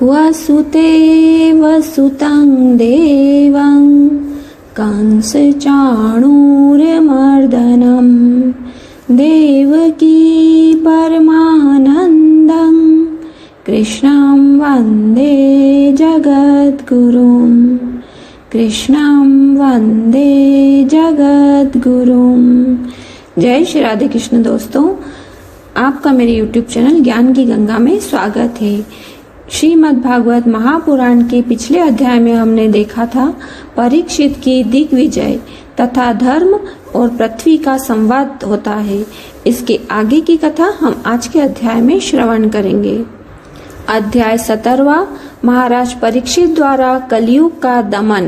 वसुतेवसुतं देवं कंसचाणूरमर्दनं देवकी परमानन्दं कृष्णं वन्दे जगद्गुरुं कृष्णं वन्दे जगद्गुरुं। जय श्री राधे कृष्ण। दोस्तों, आपका मेरे YouTube चैनल ज्ञान की गंगा में स्वागत है। श्रीमद् भागवत महापुराण के पिछले अध्याय में हमने देखा था परीक्षित की दिग्विजय तथा धर्म और पृथ्वी का संवाद होता है। इसके आगे की कथा हम आज के अध्याय में श्रवण करेंगे। अध्याय 17वां, महाराज परीक्षित द्वारा कलयुग का दमन।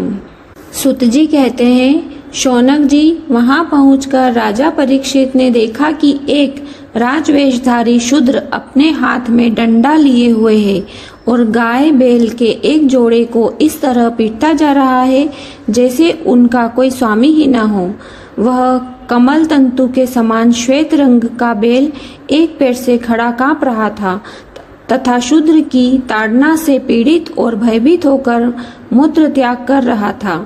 सुत जी कहते हैं, शौनक जी, वहां पहुंचकर राजा परीक्षित ने देखा कि एक राजवेशधारी शूद्र अपने हाथ में डंडा लिए हुए है और गाय बैल के एक जोड़े को इस तरह पीटता जा रहा है जैसे उनका कोई स्वामी ही न हो। वह कमल तंतु के समान श्वेत रंग का बैल एक पैर से खड़ा कांप रहा था तथा शूद्र की ताड़ना से पीड़ित और भयभीत होकर मूत्र त्याग कर रहा था।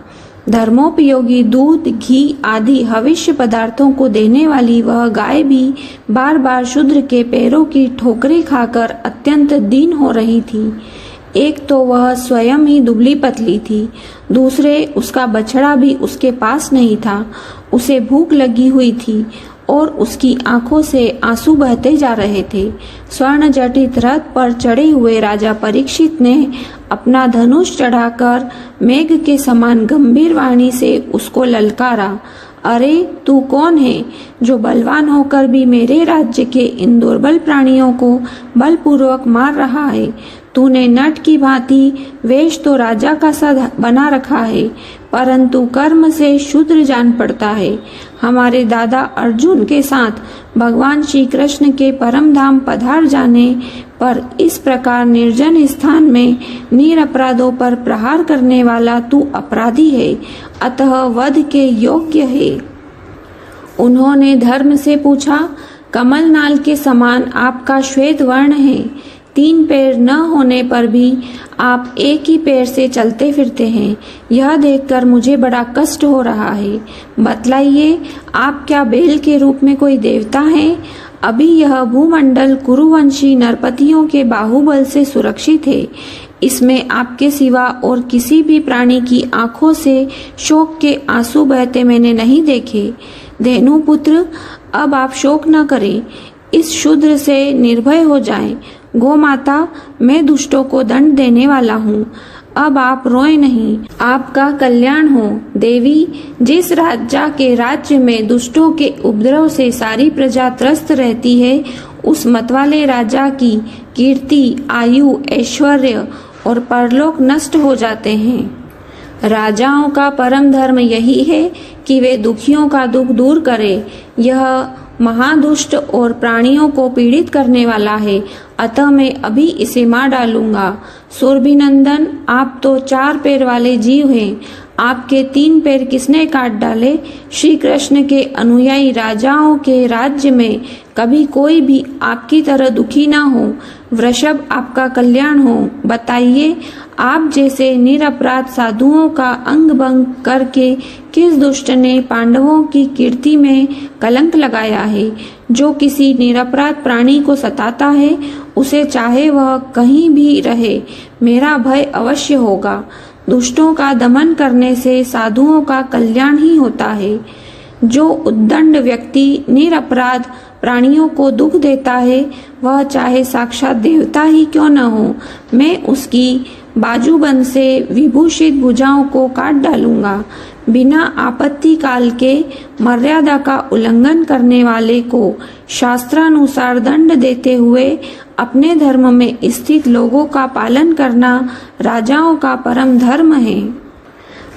धर्मोपयोगी दूध, घी आदि हविष्य पदार्थों को देने वाली वह गाय भी बार बार शूद्र के पैरों की ठोकरें खाकर अत्यंत दीन हो रही थी। एक तो वह स्वयं ही दुबली पतली थी, दूसरे उसका बछड़ा भी उसके पास नहीं था। उसे भूख लगी हुई थी और उसकी आंखों से आंसू बहते जा रहे थे। स्वर्ण जटित रथ पर चढ़े हुए राजा परीक्षित ने अपना धनुष चढ़ाकर मेघ के समान गंभीर वाणी से उसको ललकारा, अरे तू कौन है जो बलवान होकर भी मेरे राज्य के इन दुर्बल प्राणियों को बलपूर्वक मार रहा है? तूने नट की भांति वेश तो राजा का सा बना रखा है, परंतु कर्म से शूद्र जान पड़ता है। हमारे दादा अर्जुन के साथ भगवान श्री कृष्ण के परम धाम पधार जाने पर इस प्रकार निर्जन स्थान में निरपराधों पर प्रहार करने वाला तू अपराधी है, अतः वध के योग्य है। उन्होंने धर्म से पूछा, कमल नाल के समान आपका श्वेत वर्ण है, 3 पैर न होने पर भी आप एक ही पैर से चलते फिरते हैं। यह देखकर मुझे बड़ा कष्ट हो रहा है। बतलाइए, आप क्या बैल के रूप में कोई देवता हैं? अभी यह भूमंडल कुरुवंशी नरपतियों के बाहुबल से सुरक्षित है। इसमें आपके सिवा और किसी भी प्राणी की आंखों से शोक के आंसू बहते मैंने नहीं देखे। धेनुपुत्र, अब आप शोक न करें, इस शूद्र से निर्भय हो जाएं। गो माता, मैं दुष्टों को दंड देने वाला हूँ, अब आप रोए नहीं, आपका कल्याण हो। देवी, जिस राजा के राज्य में दुष्टों के उपद्रव से सारी प्रजा त्रस्त रहती है, उस मतवाले राजा की कीर्ति, आयु, ऐश्वर्य और परलोक नष्ट हो जाते हैं। राजाओं का परम धर्म यही है कि वे दुखियों का दुख दूर करें। यह महादुष्ट और प्राणियों को पीड़ित करने वाला है, अतः मैं अभी इसे मार डालूंगा। सुरभिनंदन, आप तो 4 पैर वाले जीव हैं, आपके 3 पैर किसने काट डाले? श्री कृष्ण के अनुयायी राजाओं के राज्य में कभी कोई भी आपकी तरह दुखी ना हो। वृषभ, आपका कल्याण हो। बताइए, आप जैसे निरपराध साधुओं का अंग भंग करके किस दुष्ट ने पांडवों की कीर्ति में कलंक लगाया है? जो किसी निरपराध प्राणी को सताता है, उसे चाहे वह कहीं भी रहे, मेरा भय अवश्य होगा। दुष्टों का दमन करने से साधुओं का कल्याण ही होता है। जो उद्दंड व्यक्ति निरपराध प्राणियों को दुख देता है, वह चाहे साक्षात देवता ही क्यों न हो, मैं उसकी बाजूबंद से विभूषित भुजाओं को काट डालूंगा। बिना आपत्ति काल के मर्यादा का उल्लंघन करने वाले को शास्त्रानुसार दंड देते हुए अपने धर्म में स्थित लोगों का पालन करना राजाओं का परम धर्म है।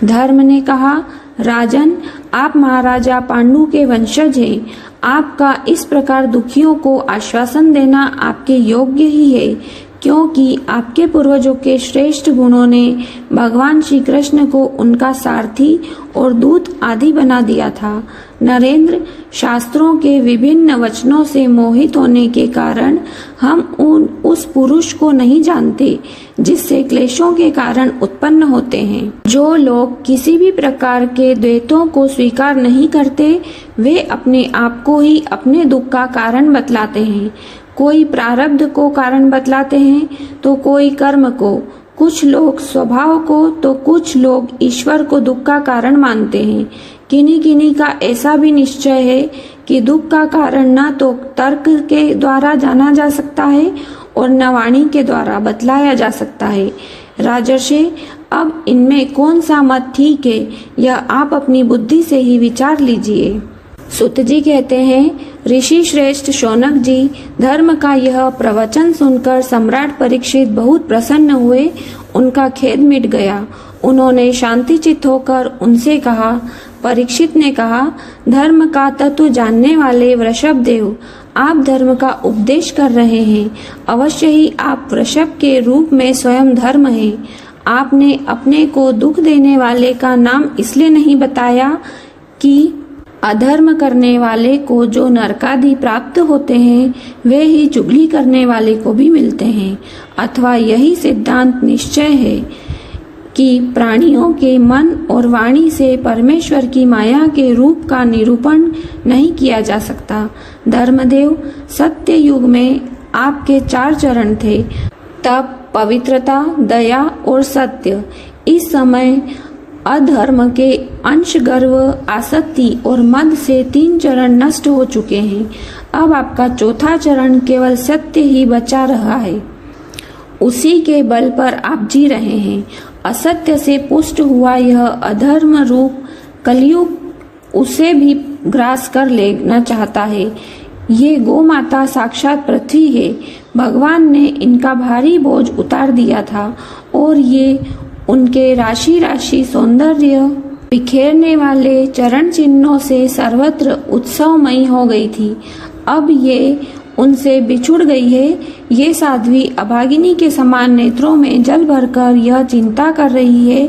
धर्म ने कहा, राजन, आप महाराजा पांडु के वंशज हैं। आपका इस प्रकार दुखियों को आश्वासन देना आपके योग्य ही है, क्योंकि आपके पूर्वजों के श्रेष्ठ गुणों ने भगवान श्री कृष्ण को उनका सारथी और दूत आदि बना दिया था। नरेंद्र, शास्त्रों के विभिन्न वचनों से मोहित होने के कारण हम उस पुरुष को नहीं जानते जिससे क्लेशों के कारण उत्पन्न होते हैं। जो लोग किसी भी प्रकार के द्वैतों को स्वीकार नहीं करते, वे अपने आप को ही अपने दुख का कारण बतलाते हैं। कोई प्रारब्ध को कारण बतलाते हैं तो कोई कर्म को, कुछ लोग स्वभाव को तो कुछ लोग ईश्वर को दुख का कारण मानते हैं। किन्हीं किन्हीं का ऐसा भी निश्चय है कि दुख का कारण न तो तर्क के द्वारा जाना जा सकता है और न वाणी के द्वारा बतलाया जा सकता है। राजर्षि, अब इनमें कौन सा मत ठीक है, यह आप अपनी बुद्धि से ही विचार लीजिए। सुत जी कहते हैं, ऋषि श्रेष्ठ शौनक जी, धर्म का यह प्रवचन सुनकर सम्राट परीक्षित बहुत प्रसन्न हुए। उनका खेद मिट गया। उन्होंने शांति चित्त होकर उनसे कहा। परीक्षित ने कहा, धर्म का तत्व जानने वाले वृषभदेव, आप धर्म का उपदेश कर रहे हैं। अवश्य ही आप वृषभ के रूप में स्वयं धर्म हैं। आपने अपने को दुख देने वाले का नाम इसलिए नहीं बताया कि अधर्म करने वाले को जो नरकादि प्राप्त होते हैं, वे ही चुगली करने वाले को भी मिलते हैं। अथवा यही सिद्धांत निश्चय है कि प्राणियों के मन और वाणी से परमेश्वर की माया के रूप का निरूपण नहीं किया जा सकता। धर्मदेव, सत्य युग में आपके 4 चरण थे, तप, पवित्रता, दया और सत्य। इस समय अधर्म के अंश, गर्व, आसक्ति और मद से 3 चरण नष्ट हो चुके हैं। अब आपका 4था चरण केवल सत्य ही बचा रहा है। उसी के बल पर आप जी रहे हैं। असत्य से पुष्ट हुआ यह अधर्म रूप कलयुग उसे भी ग्रास कर लेना चाहता है। ये गौ माता साक्षात पृथ्वी है। भगवान ने इनका भारी बोझ उतार दिया था और ये उनके राशि राशि सौंदर्य बिखेरने वाले चरण चिन्हों से सर्वत्र उत्सवमयी हो गई थी। अब ये उनसे बिछुड़ गई है। ये साध्वी अभागिनी के समान नेत्रों में जल भरकर यह चिंता कर रही है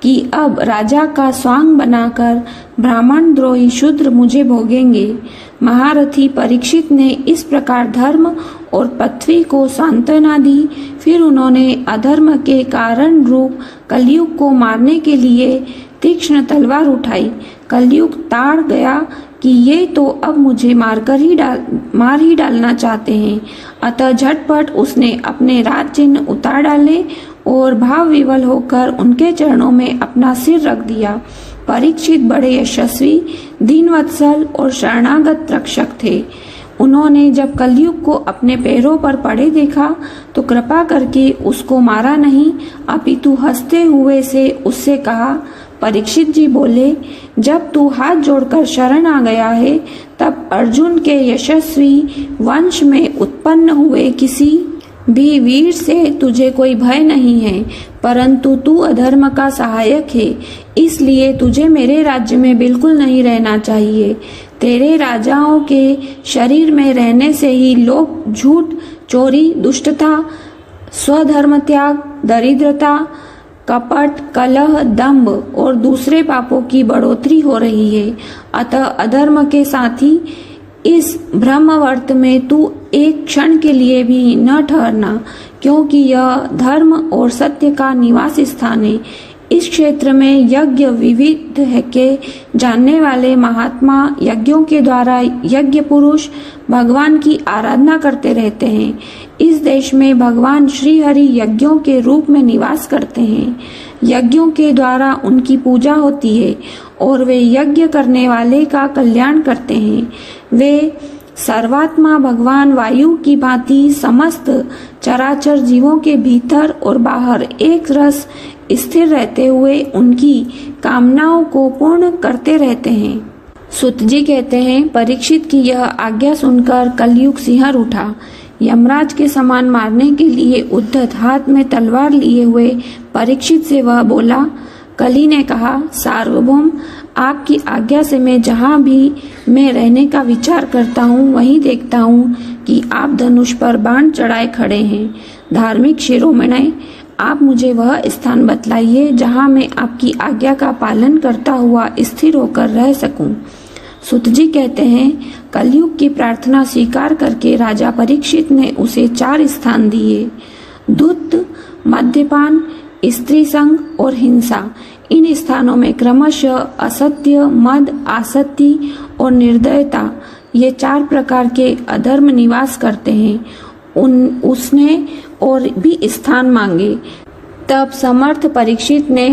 कि अब राजा का स्वांग बनाकर ब्राह्मण द्रोही शूद्र मुझे भोगेंगे। महारथी परीक्षित ने इस प्रकार धर्म और पृथ्वी को सांत्वना दी। फिर उन्होंने अधर्म के कारण रूप कलयुग को मारने के लिए तीक्ष्ण तलवार उठाई। कलयुग ताड़ गया कि ये तो अब मुझे मार ही डालना चाहते हैं। अतः झटपट उसने अपने राज चिन्ह उतार डाले और भाव विवल होकर उनके चरणों में अपना सिर रख दिया। परीक्षित बड़े यशस्वी, दीनवत्सल और शरणागत रक्षक थे। उन्होंने जब कलयुग को अपने पैरों पर पड़े देखा तो कृपा करके उसको मारा नहीं, अपितु हंसते हुए से उससे कहा। परीक्षित जी बोले, जब तू हाथ जोड़कर शरण आ गया है, तब अर्जुन के यशस्वी वंश में उत्पन्न हुए किसी भी वीर से तुझे कोई भय नहीं है, परंतु तू अधर्म का सहायक है, इसलिए तुझे मेरे राज्य में बिल्कुल नहीं रहना चाहिए। तेरे राजाओं के शरीर में रहने से ही लोग झूठ, चोरी, दुष्टता, स्वधर्म त्याग, दरिद्रता, कपट, कलह, दंभ और दूसरे पापों की बढ़ोतरी हो रही है। अतः अधर्म के साथी इस ब्रह्मवर्त में तू एक क्षण के लिए भी न ठहरना, क्योंकि यह धर्म और सत्य का निवास स्थान है। इस क्षेत्र में यज्ञ विविध है के जानने वाले महात्मा यज्ञों के द्वारा यज्ञ पुरुष भगवान की आराधना करते रहते हैं। इस देश में भगवान श्री हरि यज्ञों के रूप में निवास करते हैं। यज्ञों के द्वारा उनकी पूजा होती है और वे यज्ञ करने वाले का कल्याण करते हैं। वे सर्वात्मा भगवान वायु की भांति समस्त चराचर जीवों के भीतर और बाहर एक रस स्थिर रहते हुए उनकी कामनाओं को पूर्ण करते रहते हैं। सुत जी कहते हैं, परीक्षित की यह आज्ञा सुनकर कलयुग सिंहर उठा। यमराज के समान मारने के लिए उद्धत हाथ में तलवार लिए हुए परीक्षित से वह बोला। कली ने कहा, सार्वभौम, आपकी आज्ञा से मैं जहाँ भी मैं रहने का विचार करता हूँ वहीं देखता हूँ कि आप धनुष पर बाण चढ़ाए खड़े हैं। धार्मिक शिरोमणि, आप मुझे वह स्थान बतलाइए जहाँ मैं आपकी आज्ञा का पालन करता हुआ स्थिर होकर रह सकूं। सुत जी कहते हैं, कलयुग की प्रार्थना स्वीकार करके राजा परीक्षित ने उसे 4 स्थान दिए। धूर्त, मद्यपान, स्त्री संग और हिंसा। इन स्थानों में क्रमशः असत्य, मद, आसक्ति और निर्दयता, ये 4 प्रकार के अधर्म निवास करते हैं। उसने और भी स्थान मांगे। तब समर्थ परीक्षित ने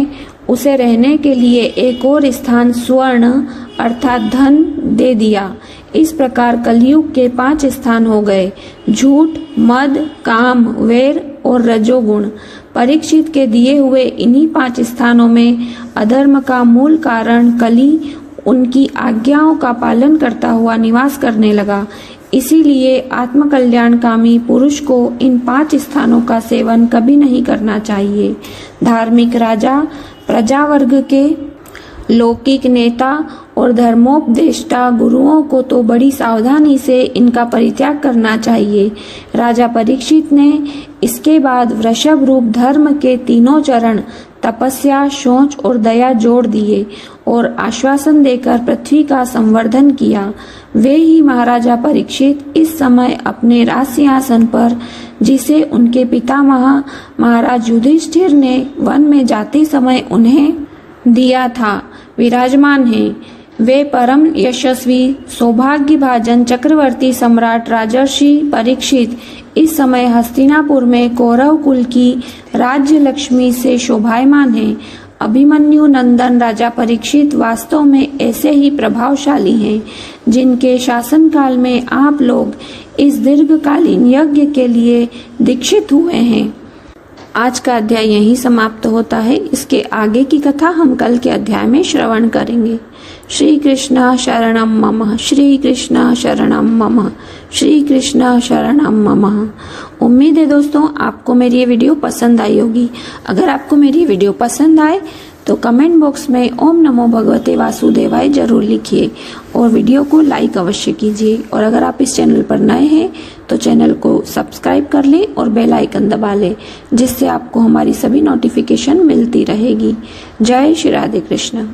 उसे रहने के लिए एक और स्थान स्वर्ण अर्थात धन दे दिया। इस प्रकार कलयुग के 5 स्थान हो गए: झूठ, मद, काम, वैर और रजोगुण। परीक्षित के दिए हुए इन्हीं 5 स्थानों में अधर्म का मूल कारण कली उनकी आज्ञाओं का पालन करता हुआ निवास करने लगा। इसीलिए आत्मकल्याणकामी पुरुष को इन 5 स्थानों का सेवन कभी नहीं करना चाहिए। धार्मिक राजा, प्रजा वर्ग के लौकिक नेता और धर्मोपदेष्टा गुरुओं को तो बड़ी सावधानी से इनका परित्याग करना चाहिए। राजा परीक्षित ने इसके बाद वृषभ रूप धर्म के 3 चरण तपस्या, शौच और दया जोड़ दिए और आश्वासन देकर पृथ्वी का संवर्धन किया। वे ही महाराजा परीक्षित इस समय अपने राज सिंहासन पर, जिसे उनके पितामह महाराज युधिष्ठिर ने वन में जाते समय उन्हें दिया था, विराजमान हैं। वे परम यशस्वी सौभाग्यभाजन चक्रवर्ती सम्राट राजर्षि परीक्षित इस समय हस्तिनापुर में कौरव कुल की राज्य लक्ष्मी से शोभायमान हैं। अभिमन्यु नंदन राजा परीक्षित वास्तव में ऐसे ही प्रभावशाली हैं, जिनके शासनकाल में आप लोग इस दीर्घकालीन यज्ञ के लिए दीक्षित हुए हैं। आज का अध्याय यहीं समाप्त होता है। इसके आगे की कथा हम कल के अध्याय में श्रवण करेंगे। श्री कृष्ण शरणम मम, श्री कृष्ण शरणम मम, श्री कृष्ण शरणम मम। उम्मीद है दोस्तों आपको मेरी ये वीडियो पसंद आई होगी। अगर आपको मेरी ये वीडियो पसंद आए तो कमेंट बॉक्स में ओम नमो भगवते वासुदेवाय जरूर लिखिए और वीडियो को लाइक अवश्य कीजिए। और अगर आप इस चैनल पर नए हैं तो चैनल को सब्सक्राइब कर लें और बेल आइकन दबा लें, जिससे आपको हमारी सभी नोटिफिकेशन मिलती रहेगी। जय श्री राधे कृष्ण।